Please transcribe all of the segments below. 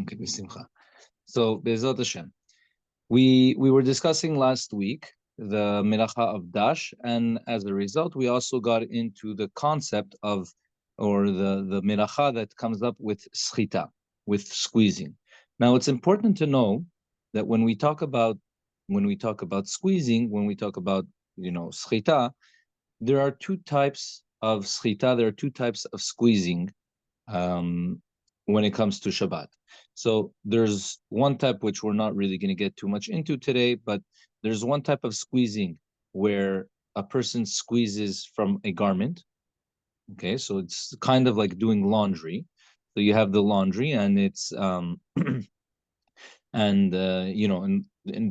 Okay, b'simcha. So, Be'ezrat Hashem, we were discussing last week the melacha of dash, and as a result, we also got into the concept of, or the melacha that comes up with schita, with squeezing. Now, it's important to know that when we talk about squeezing, when we talk about schita, there are two types of schita. There are two types of squeezing when it comes to Shabbat. So there's one type which we're not really going to get too much into today, but there's one type of squeezing where a person squeezes from a garment. Okay, so it's kind of like doing laundry. So you have the laundry, and it's and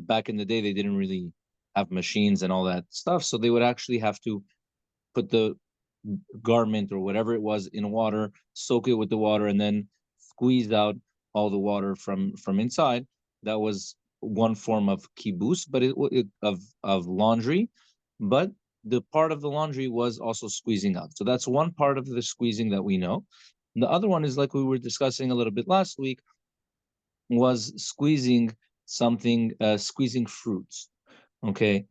back in the day they didn't really have machines and all that stuff, so they would actually have to put the garment or whatever it was in water, soak it with the water, and then squeeze out all the water from inside. That was one form of kibus, but of laundry. But the part of the laundry was also squeezing out. So that's one part of the squeezing that we know. And the other one is, like we were discussing a little bit last week, was squeezing something, squeezing fruits. Okay,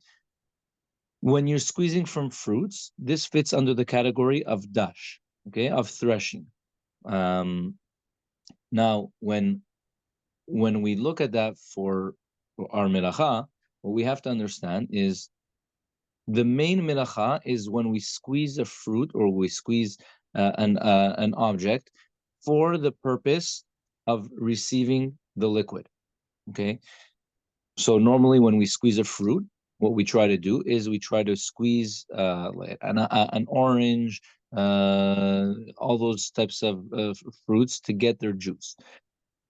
when you're squeezing from fruits, this fits under the category of dash, okay, of threshing. Now, when we look at that for our melacha, what we have to understand is the main melacha is when we squeeze a fruit or we squeeze an object for the purpose of receiving the liquid. Okay, so normally when we squeeze a fruit, what we try to do is we try to squeeze an orange, all those types of fruits to get their juice.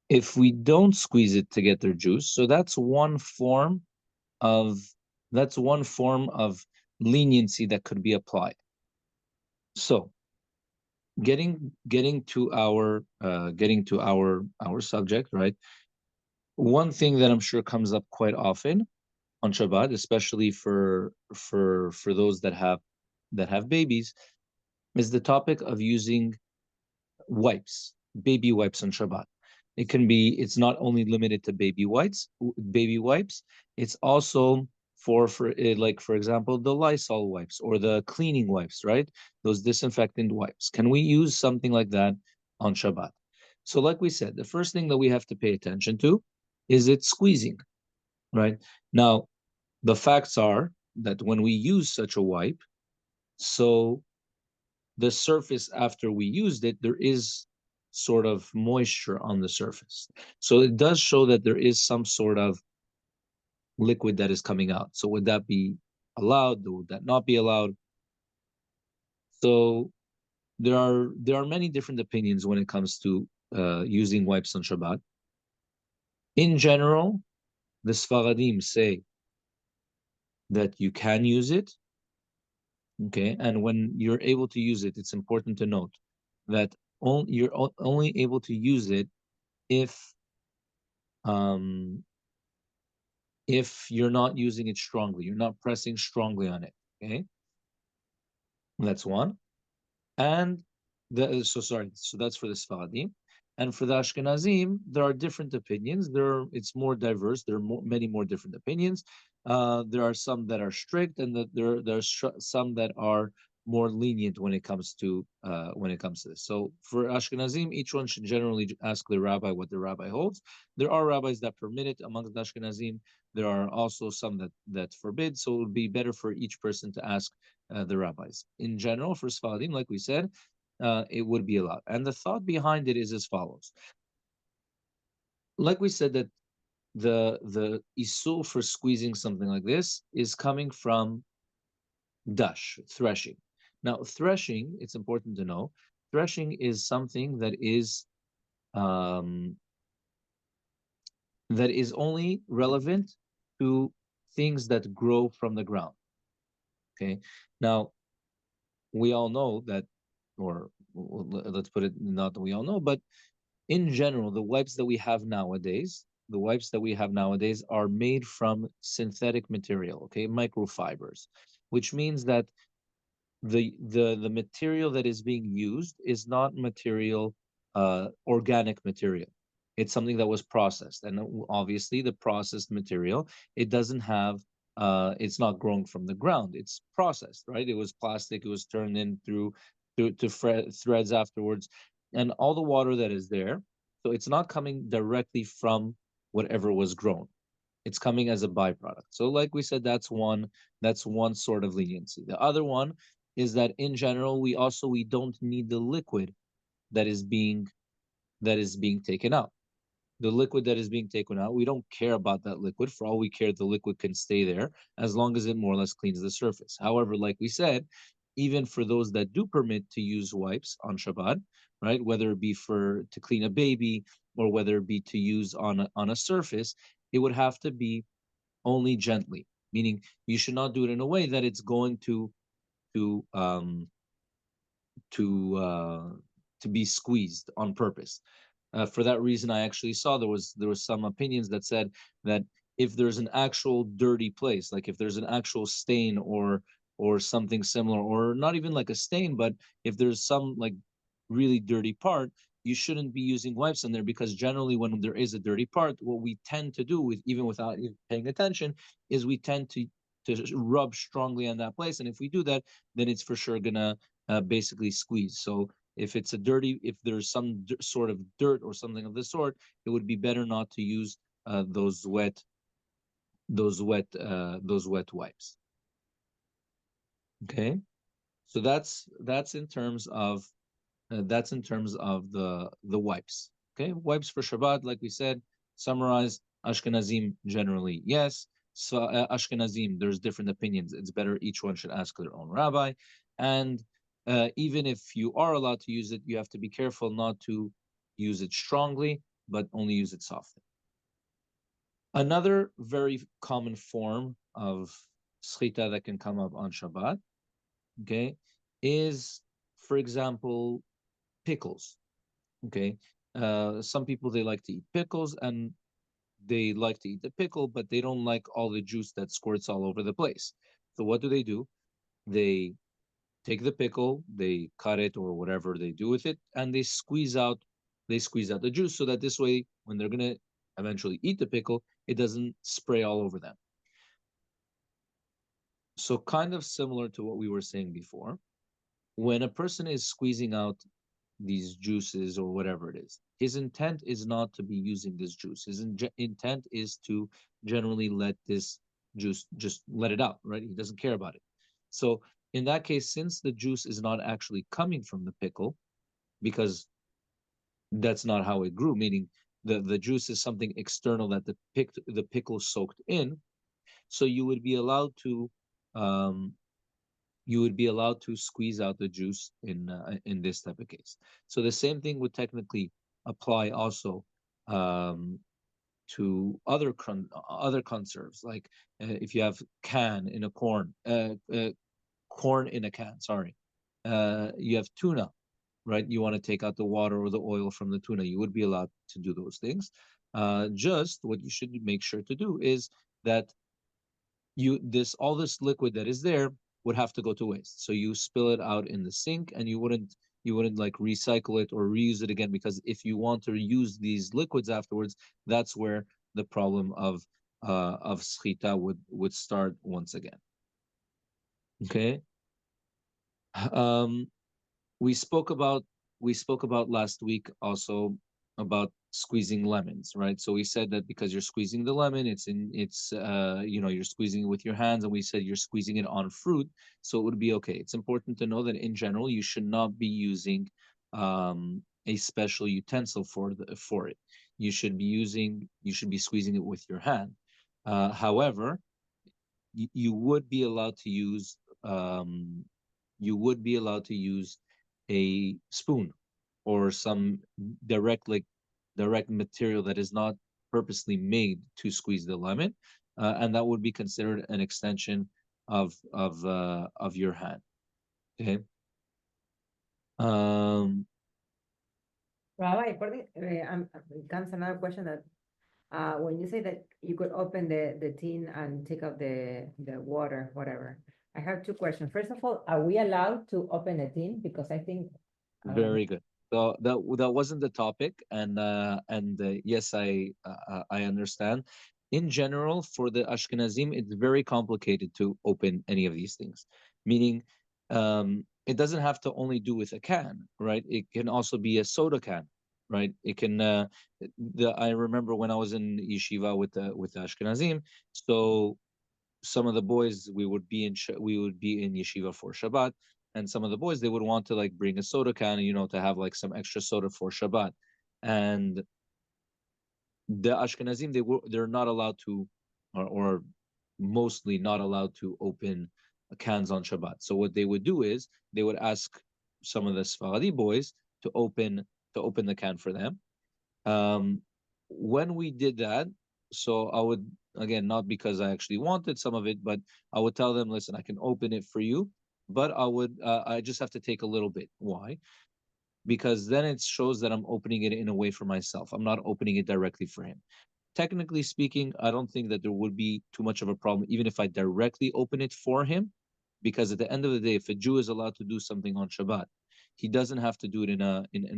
If we don't squeeze it to get their juice, so that's one form of leniency that could be applied. So getting to our subject, right? One thing that I'm sure comes up quite often on Shabbat, especially for those that have babies, is the topic of using wipes, baby wipes on Shabbat. It's not only limited to baby wipes. It's also for like, for example, the Lysol wipes or the cleaning wipes, right? Those disinfectant wipes. Can we use something like that on Shabbat? So, like we said, the first thing that we have to pay attention to is it squeezing, right? Now, the facts are that when we use such a wipe, so the surface after we used it, there is sort of moisture on the surface. So it does show that there is some sort of liquid that is coming out. So would that be allowed? Would that not be allowed? So there are many different opinions when it comes to using wipes on Shabbat. In general, the Sfaradim say that you can use it. Okay, and when you're able to use it, it's important to note that you're only able to use it if you're not using it strongly, you're not pressing strongly on it. Okay, that's one. And so that's for the Sfaradim. And for the Ashkenazim, there are different opinions. It's more diverse. There are many more different opinions. There are some that are strict, and there's some that are more lenient when it comes to this. So for Ashkenazim, each one should generally ask the rabbi what the rabbi holds. There are rabbis that permit it amongst the Ashkenazim. There are also some that forbid. So it would be better for each person to ask the rabbis. In general, for Sfaradim, like we said, it would be allowed. And the thought behind it is as follows. Like we said, that the isur for squeezing something like this is coming from dash, threshing. Now, threshing, it's important to know, threshing is something that is only relevant to things that grow from the ground. Okay. Now, we all know that, or let's put it, not that we all know, but in general, the wipes that we have nowadays are made from synthetic material, okay, microfibers, which means that the material that is being used is not material, organic material. It's something that was processed, and obviously the processed material, it doesn't have it's not growing from the ground. It's processed, right? It was plastic. It was turned in to threads afterwards, and all the water that is there. So it's not coming directly from whatever was grown. It's coming as a byproduct. So, like we said, that's one sort of leniency. The other one is that in general, we don't need the liquid that is being taken out. The liquid that is being taken out, we don't care about that liquid. For all we care, the liquid can stay there as long as it more or less cleans the surface. However, like we said, even for those that do permit to use wipes on Shabbat, right, whether it be for to clean a baby or whether it be to use on a surface, it would have to be only gently, meaning you should not do it in a way that it's going to um, to uh, to be squeezed on purpose. For that reason, I actually saw there was some opinions that said that if there's an actual dirty place, like if there's an actual stain or something similar, or not even like a stain, but if there's some like really dirty part, you shouldn't be using wipes in there, because generally when there is a dirty part, what we tend to do, with even without paying attention, is we tend to rub strongly on that place, and if we do that, then it's for sure gonna basically squeeze. So if there's some sort of dirt or something of the sort, it would be better not to use those wet wipes. Okay, so that's in terms of the wipes. Okay, wipes for Shabbat, like we said, summarize. Ashkenazim generally yes. So Ashkenazim, there's different opinions. It's better each one should ask their own rabbi, and even if you are allowed to use it, you have to be careful not to use it strongly, but only use it softly. Another very common form of schita that can come up on Shabbat, okay, is, for example, pickles. Okay, some people, they like to eat pickles, and they like to eat the pickle, but they don't like all the juice that squirts all over the place. So what do? They take the pickle, they cut it or whatever they do with it, and they squeeze out the juice, so that this way, when they're gonna eventually eat the pickle, it doesn't spray all over them. So kind of similar to what we were saying before, when a person is squeezing out these juices or whatever it is, his intent is not to be using this juice. His intent is to generally let this juice, just let it out, right? He doesn't care about it. So in that case, since the juice is not actually coming from the pickle, because that's not how it grew, meaning the juice is something external that the pickle soaked in, so um, you would be allowed to squeeze out the juice in this type of case. So the same thing would technically apply also um, to other conserves, like if you have corn in a can. Sorry, you have tuna, right? You want to take out the water or the oil from the tuna. You would be allowed to do those things. Just what you should make sure to do is that all this liquid that is there would have to go to waste. So you spill it out in the sink, and you wouldn't like recycle it or reuse it again, because if you want to use these liquids afterwards, that's where the problem of schita would start once again. Okay. Um, we spoke about last week also about squeezing lemons, right? So we said that because you're squeezing the lemon, you're squeezing it with your hands, and we said you're squeezing it on fruit, so it would be okay. It's important to know that in general you should not be using a special utensil for it. You should be squeezing it with your hand. However, you would be allowed to use um, a spoon or some direct material that is not purposely made to squeeze the lemon, and that would be considered an extension of your hand. Okay. Um, Rabbi, comes another question that when you say that you could open the tin and take out the water, whatever, I have two questions. First of all, are we allowed to open a tin? Because I think, I don't know, very good. So that wasn't the topic, and yes, I understand. In general, for the Ashkenazim, it's very complicated to open any of these things. Meaning, it doesn't have to only do with a can, right? It can also be a soda can, right? It can. I remember when I was in yeshiva with the Ashkenazim, so some of the boys we would be in yeshiva for Shabbat, and some of the boys they would want to like bring a soda can, to have like some extra soda for Shabbat, and the Ashkenazim they're not allowed to, or mostly not allowed to open cans on Shabbat. So what they would do is they would ask some of the Sfaradi boys to open the can for them. um, when we did that, so I would, again, not because I actually wanted some of it, but I would tell them, listen, I can open it for you, but I just have to take a little bit. Why? Because then it shows that I'm opening it in a way for myself. I'm not opening it directly for him. Technically speaking, I don't think that there would be too much of a problem, even if I directly open it for him, because at the end of the day, if a Jew is allowed to do something on Shabbat, he doesn't have to do it in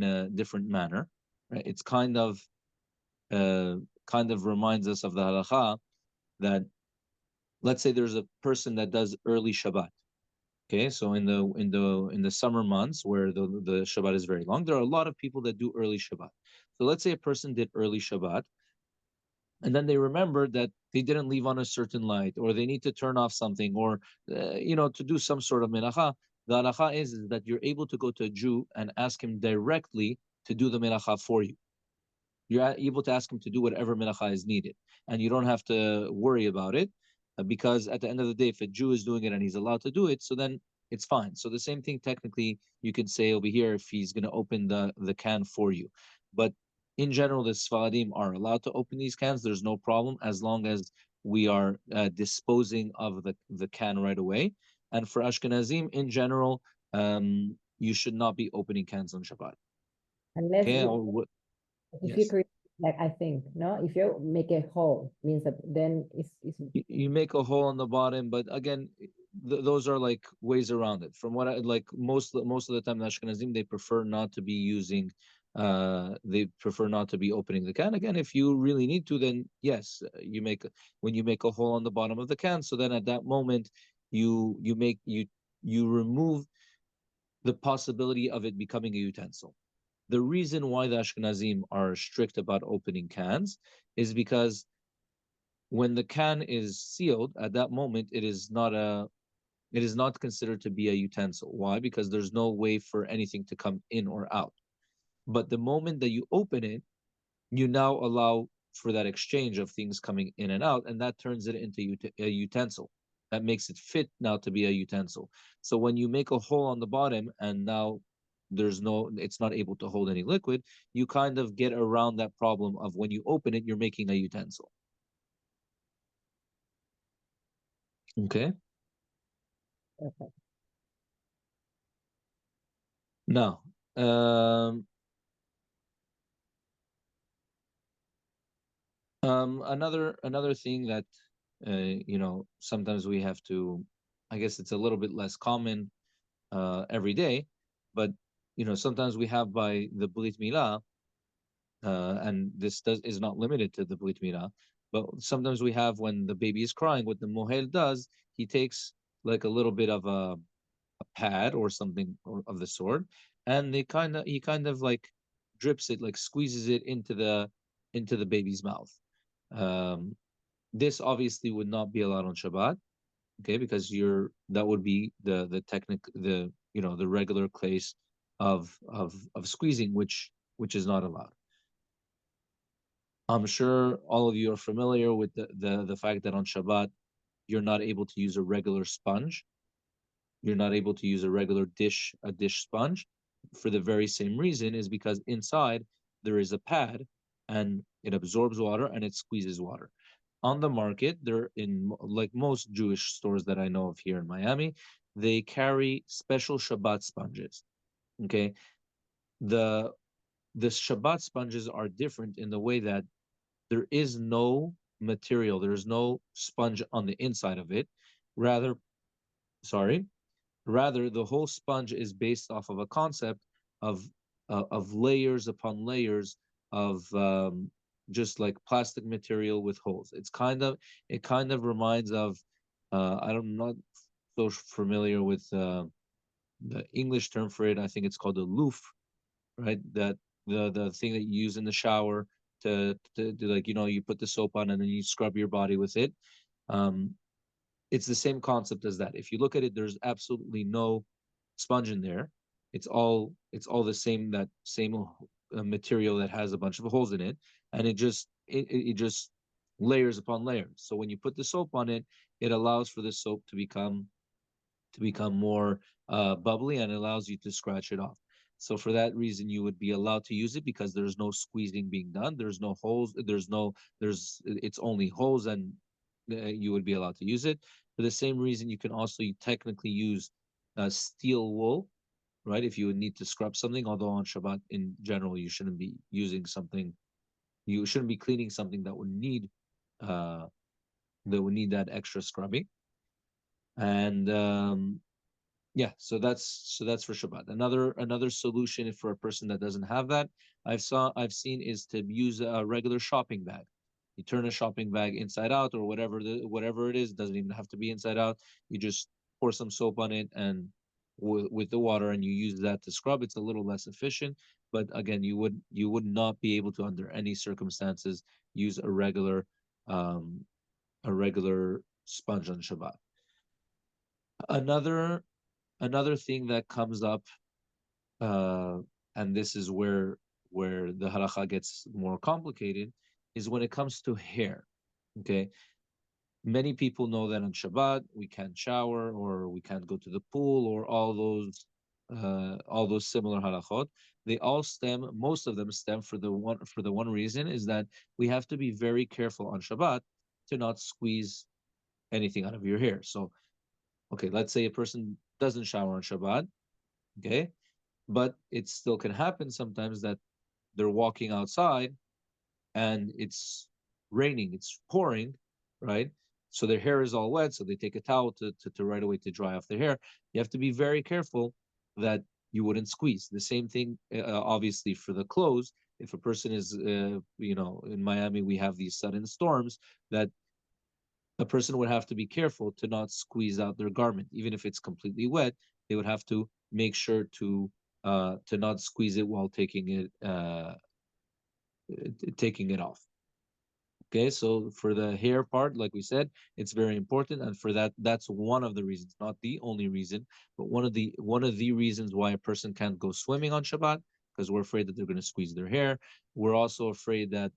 a different manner, right? It's uh, kind of reminds us of the halacha that, let's say there's a person that does early Shabbat. Okay, so in the summer months where the Shabbat is very long, there are a lot of people that do early Shabbat. So let's say a person did early Shabbat, and then they remember that they didn't leave on a certain light, or they need to turn off something, or to do some sort of melacha. The halacha is that you're able to go to a Jew and ask him directly to do the melacha for you. You're able to ask him to do whatever melacha is needed, and you don't have to worry about it, because at the end of the day, if a Jew is doing it and he's allowed to do it, so then it's fine. So the same thing technically you could say over here if he's going to open the can for you. But in general, the Sfaradim are allowed to open these cans. There's no problem as long as we are disposing of the can right away. And for Ashkenazim in general, you should not be opening cans on Shabbat. Unless Okay, you, or what? if you Yes. create, like, I think, no, if you make a hole, means that then it's You make a hole on the bottom, but again, those are like ways around it. From what I like, most of the time, the Ashkenazim they prefer not to be using, they prefer not to be opening the can. Again, if you really need to, then yes, when you make a hole on the bottom of the can. So then at that moment, you remove the possibility of it becoming a utensil. The reason why the Ashkenazim are strict about opening cans is because when the can is sealed, at that moment it is not considered to be a utensil. Why? Because there's no way for anything to come in or out. But the moment that you open it, you now allow for that exchange of things coming in and out, and that turns it into a utensil. That makes it fit now to be a utensil. So when you make a hole on the bottom and now it's not able to hold any liquid, you kind of get around that problem of when you open it, you're making a utensil. Okay. perfect. Now, um, another thing that sometimes we have to, I guess it's a little bit less common every day, but sometimes we have by the Brit Milah, and is not limited to the Brit Milah, but sometimes we have when the baby is crying, what the Mohel does, he takes like a little bit of a pad or something of the sort, and he kind of like drips it, like squeezes it into the baby's mouth. Um, this obviously would not be allowed on Shabbat, okay, because that would be the technic the the regular case of squeezing, which is not allowed. I'm sure all of you are familiar with the fact that on Shabbat you're not able to use a regular sponge. You're not able to use a dish sponge, for the very same reason, is because inside there is a pad and it absorbs water and it squeezes water. On the market, they're in, like most Jewish stores that I know of here in Miami, they carry special Shabbat sponges. Okay. The the Shabbat sponges are different in the way that there is no material, there is no sponge on the inside of it. Rather, sorry, Rather, the whole sponge is based off of a concept of of layers upon layers of just like plastic material with holes. It kind of reminds of I'm not so familiar with the English term for it. I think it's called a loof, right? That the thing that you use in the shower to like you put the soap on and then you scrub your body with it. Um, it's the same concept as that. If you look at it, there's absolutely no sponge in there. It's all the same, that same material that has a bunch of holes in it, and it just layers upon layers. So when you put the soap on it, it allows for the soap to become more bubbly, and allows you to scratch it off. So for that reason, you would be allowed to use it because there's no squeezing being done. There's no holes. It's only holes, and you would be allowed to use it. For the same reason, you can also technically use steel wool, right? If you would need to scrub something, although on Shabbat in general, you shouldn't be using something. You shouldn't be cleaning something uh, that would need that extra scrubbing. And yeah, so that's for Shabbat. Another solution for a person that doesn't have that, I've seen, is to use a regular shopping bag. You turn a shopping bag inside out, or whatever it is. Doesn't even have to be inside out. You just pour some soap on it and with the water, and you use that to scrub. It's a little less efficient, but again, you would not be able to, under any circumstances, use um, a regular sponge on Shabbat. Another another thing that comes up, uh, and this is where the halacha gets more complicated, is when it comes to hair. Okay, many people know that on Shabbat we can't shower, or we can't go to the pool, or all those similar halachot. Most of them stem for the one reason, is that we have to be very careful on Shabbat to not squeeze anything out of your hair. So, okay, let's say a person doesn't shower on Shabbat, okay, but it still can happen sometimes that they're walking outside and it's raining, it's pouring, right? So their hair is all wet, so they take a towel to right away to dry off their hair. You have to be very careful that you wouldn't squeeze. The same thing, obviously, for the clothes. If a person is, in Miami, we have these sudden storms that a person would have to be careful to not squeeze out their garment, even if it's completely wet. They would have to make sure to not squeeze it while taking it off. Okay, so for the hair part, like we said, it's very important, and for that's one of the reasons, not the only reason, but one of the reasons why a person can't go swimming on Shabbat, because we're afraid that they're going to squeeze their hair. We're also afraid that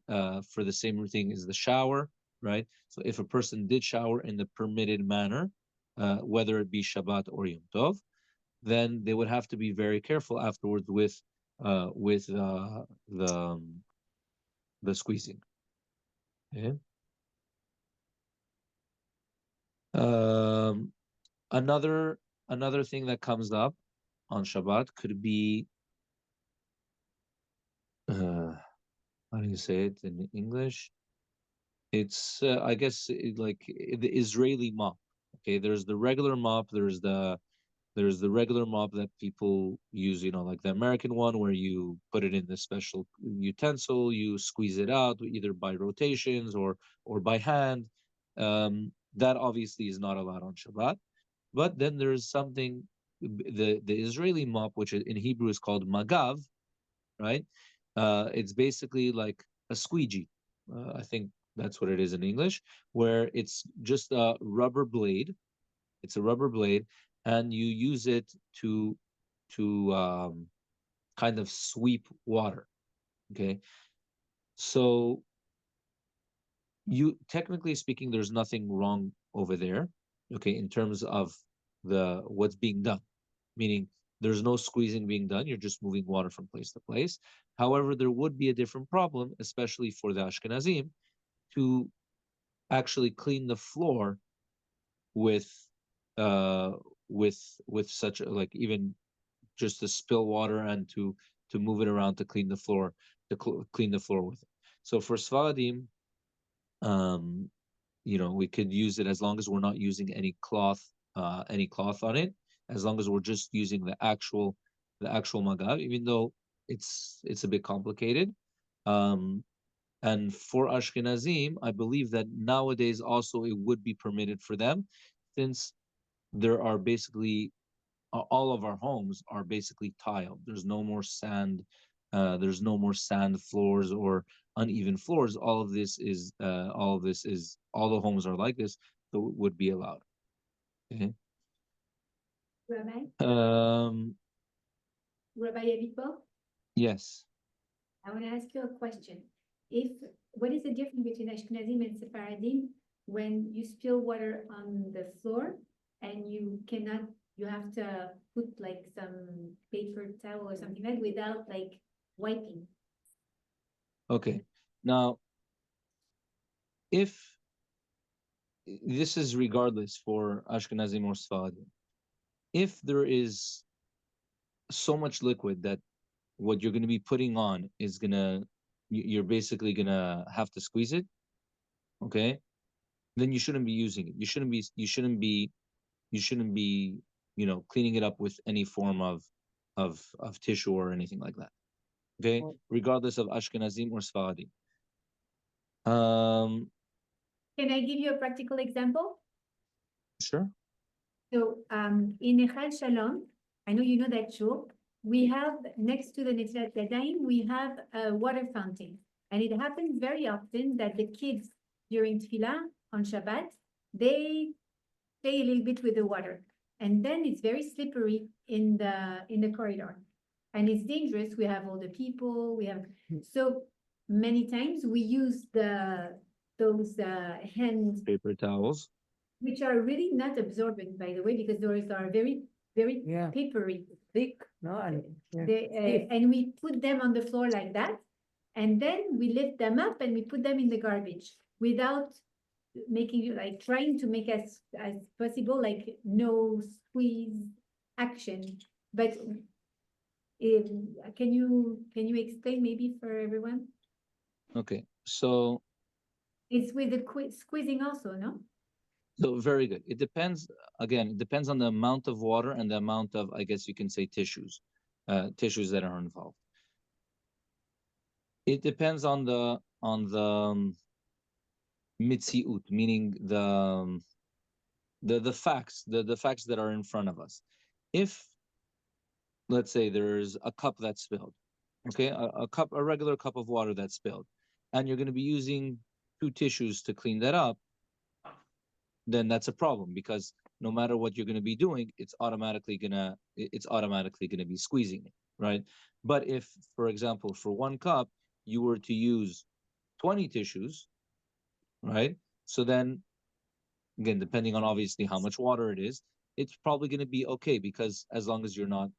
for the same thing is the shower, right? So if a person did shower in the permitted manner, whether it be Shabbat or Yom Tov, then they would have to be very careful afterwards with the squeezing. Okay. Um, another another thing that comes up on Shabbat could be how do you say it in English? It's I guess the Israeli mop. Okay, there's the regular mop. There's the regular mop that people use, like the American one, where you put it in the special utensil, you squeeze it out either by rotations or by hand. That obviously is not allowed on Shabbat. But then there's something, the Israeli mop, which in Hebrew is called magav, right? It's basically like a squeegee. I think that's what it is in English, where it's just a rubber blade. It's a rubber blade, and you use it to kind of sweep water. Okay, so technically speaking, there's nothing wrong over there. Okay, in terms of the what's being done, meaning there's no squeezing being done. You're just moving water from place to place. However, there would be a different problem, especially for the Ashkenazim, to actually clean the floor with uh with such like even just to spill water and to move it around to clean the floor clean the floor with it. So for Sfaradim, um we could use it as long as we're not using any cloth on it, as long as we're just using the actual magav, even though it's a bit complicated. Um, and for Ashkenazim, I believe that nowadays also it would be permitted for them, since there are basically all of our homes are basically tiled. There's no more sand. There's no more sand floors or uneven floors. All the homes are like this, so it would be allowed. Okay. Rabbi, Um, Rabbi Avipo, yes. I want to ask you a question. What is the difference between Ashkenazim and Sephardim when you spill water on the floor and you have to put like some paper towel or something like that without like wiping? Okay. Now, if this is regardless for Ashkenazim or Sephardim, if there is so much liquid that what you're going to be putting on is you're basically gonna have to squeeze it, okay? Then you shouldn't be using it. You shouldn't be cleaning it up with any form of tissue or anything like that. Okay, regardless of Ashkenazim or Sfaradim. Can I give you a practical example? Sure. So in Echad Shalom, I know you know that shul, we have next to the Netzilat Yadayim, we have a water fountain. And it happens very often that the kids during Tefillah on Shabbat, they play a little bit with the water. And then it's very slippery in the corridor. And it's dangerous. We have all the people, so many times we use those hand Paper towels. which are really not absorbent, by the way, because those are very, very Yeah. papery. Thick, no, and And we put them on the floor like that, and then we lift them up and we put them in the garbage without making like trying to make as possible like no squeeze action. But can you explain maybe for everyone? Okay, so It's with the squeezing also, no? so very good. It depends, again, it depends on the amount of water and the amount of, I guess you can say, tissues that are involved. It depends on the mitziut, meaning the facts, the facts that are in front of us. If, let's say, there's a cup that's spilled, okay, a regular cup of water that's spilled, and you're going to be using two tissues to clean that up, then that's a problem, because no matter what you're going to be doing, it's automatically gonna be squeezing it, right? But if, for example, for one cup you were to use 20 tissues, right? So then, again, depending on obviously how much water it is, it's probably going to be okay, because as long as you're not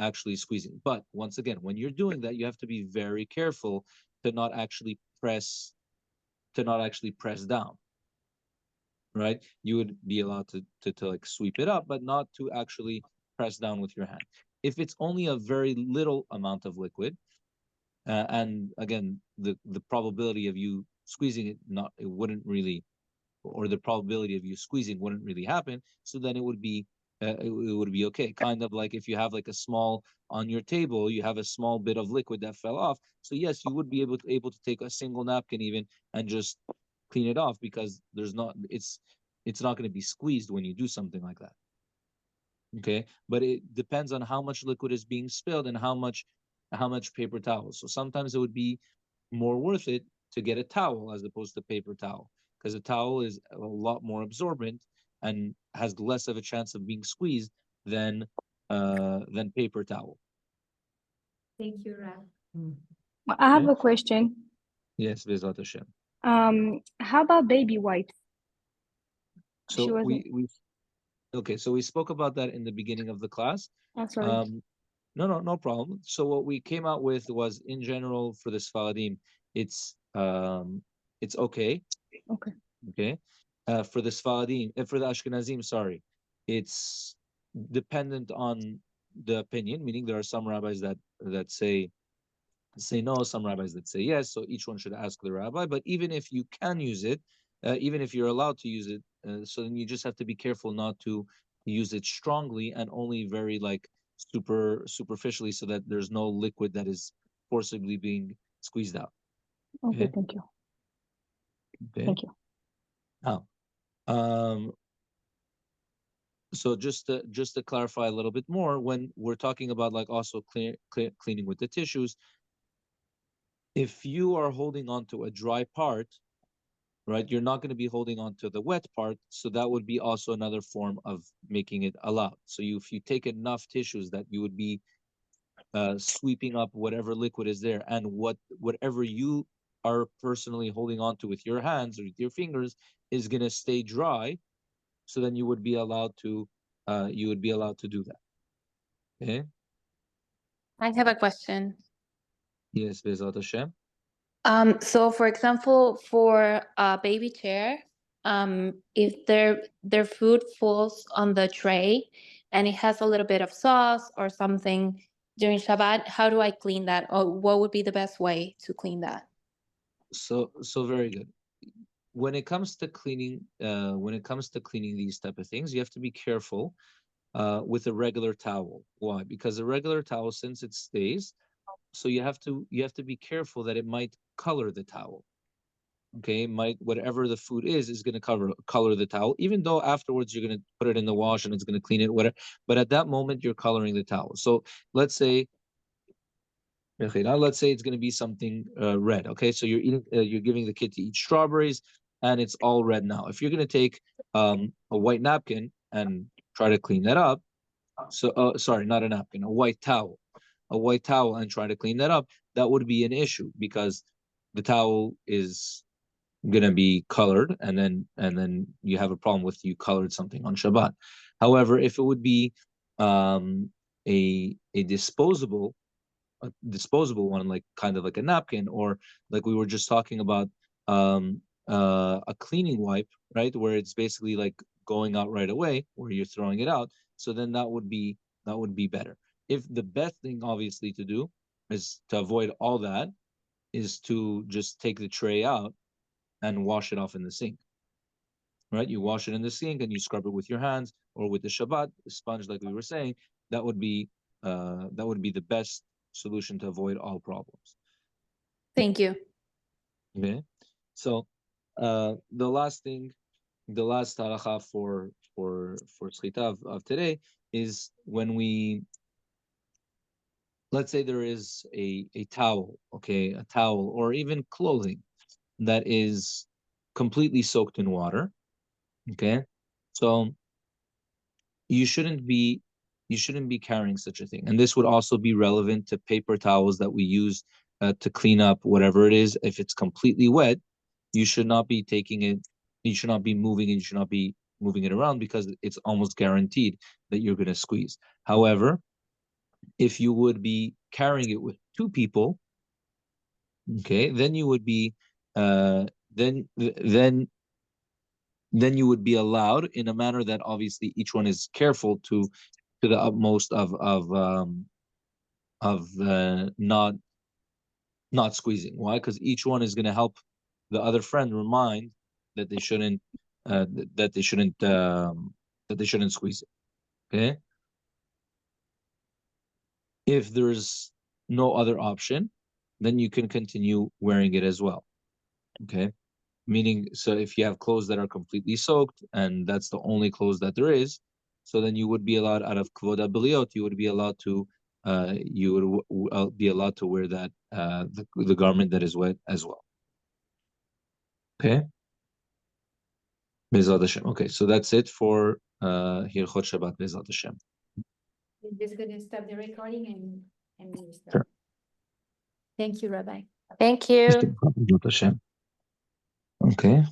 actually squeezing. But once again, when you're doing that, you have to be very careful to not actually press down, right? You would be allowed to like sweep it up, but not to actually press down with your hand. If it's only a very little amount of liquid, and again, the probability of you squeezing it wouldn't really, or the probability of you squeezing wouldn't really happen. So then it would be okay. Kind of like if you have like a small on your table, you have a small bit of liquid that fell off. So yes, you would be able to take a single napkin even and just clean it off, because it's not going to be squeezed when you do something like that. Okay, but it depends on how much liquid is being spilled and how much paper towels. So sometimes it would be more worth it to get a towel as opposed to paper towel, because a towel is a lot more absorbent and has less of a chance of being squeezed than paper towel. Thank you, Raf. I have Okay. a question. Yes, Bezat Hashem. How about baby wipes? She So wasn't. so we spoke about that in the beginning of the class. I'm sorry. No problem. So what we came out with was, in general, for the Sfaradim, it's okay. Okay. Okay. For the Sfaradim, for the Ashkenazim, sorry, it's dependent on the opinion. Meaning, there are some rabbis that say no, some rabbis that say yes. So each one should ask the rabbi. But even if you can use it, even if you're allowed to use it, so then you just have to be careful not to use it strongly, and only very like superficially so that there's no liquid that is forcibly being squeezed out. Okay, Okay. thank you. Okay. Thank you. Now, so just to clarify a little bit more, when we're talking about like also cleaning with the tissues, if you are holding on to a dry part, right, you're not going to be holding on to the wet part, so that would be also another form of making it allowed. So if you take enough tissues, that you would be sweeping up whatever liquid is there, and whatever you are personally holding on to with your hands or with your fingers is going to stay dry. So then you would be allowed to do that. Okay. I have a question. Yes, Bezat Hashem. So for example, for a baby chair, if their food falls on the tray and it has a little bit of sauce or something during Shabbat, how do I clean that? Or what would be the best way to clean that? So very good. When it comes to cleaning these type of things, you have to be careful with a regular towel. Why? Because a regular towel, since it stays, so you have to be careful that it might color the towel. Okay, whatever the food is going to color the towel, even though afterwards you're going to put it in the wash and it's going to clean it, whatever. But at that moment you're coloring the towel. So let's say it's going to be something red. Okay, so you're giving the kid to eat strawberries, and it's all red now. If you're going to take a white napkin and try to clean that up, so sorry, not a napkin, a white towel and try to clean that up, that would be an issue, because the towel is going to be colored, and then you have a problem with you colored something on Shabbat. However, if it would be a disposable one, like kind of like a napkin, or like we were just talking about, a cleaning wipe, right, where it's basically like going out right away, where you're throwing it out, so then that would be better. If the best thing obviously to do is to avoid all that, is to just take the tray out and wash it off in the sink, right? You wash it in the sink and you scrub it with your hands or with the Shabbat sponge, like we were saying. That would be the best solution to avoid all problems. Thank you. Okay, so the last halacha for Shchita of today is when let's say there is a towel, okay, a towel or even clothing that is completely soaked in water. Okay, so you shouldn't be carrying such a thing, and this would also be relevant to paper towels that we use to clean up whatever it is. If it's completely wet, you should not be taking it. You should not be moving it. You should not be moving it around, because it's almost guaranteed that you're going to squeeze. However, if you would be carrying it with two people, okay, then you would be then you would be allowed, in a manner that obviously each one is careful to the utmost of not squeezing. Why? Because each one is going to help the other friend remind that they shouldn't squeeze it. Okay. If there's no other option, then you can continue wearing it as well. Okay. Meaning, so if you have clothes that are completely soaked and that's the only clothes that there is, so then you would be allowed, out of kvod habiliot, you would be allowed to wear that the garment that is wet as well. Okay. Bezat Hashem. Okay, so that's it for hilchot Shabbat. Bezat Hashem. We're just gonna stop the recording and we start. Sure. Thank you, Rabbi. Thank you. Bezat Hashem. Okay.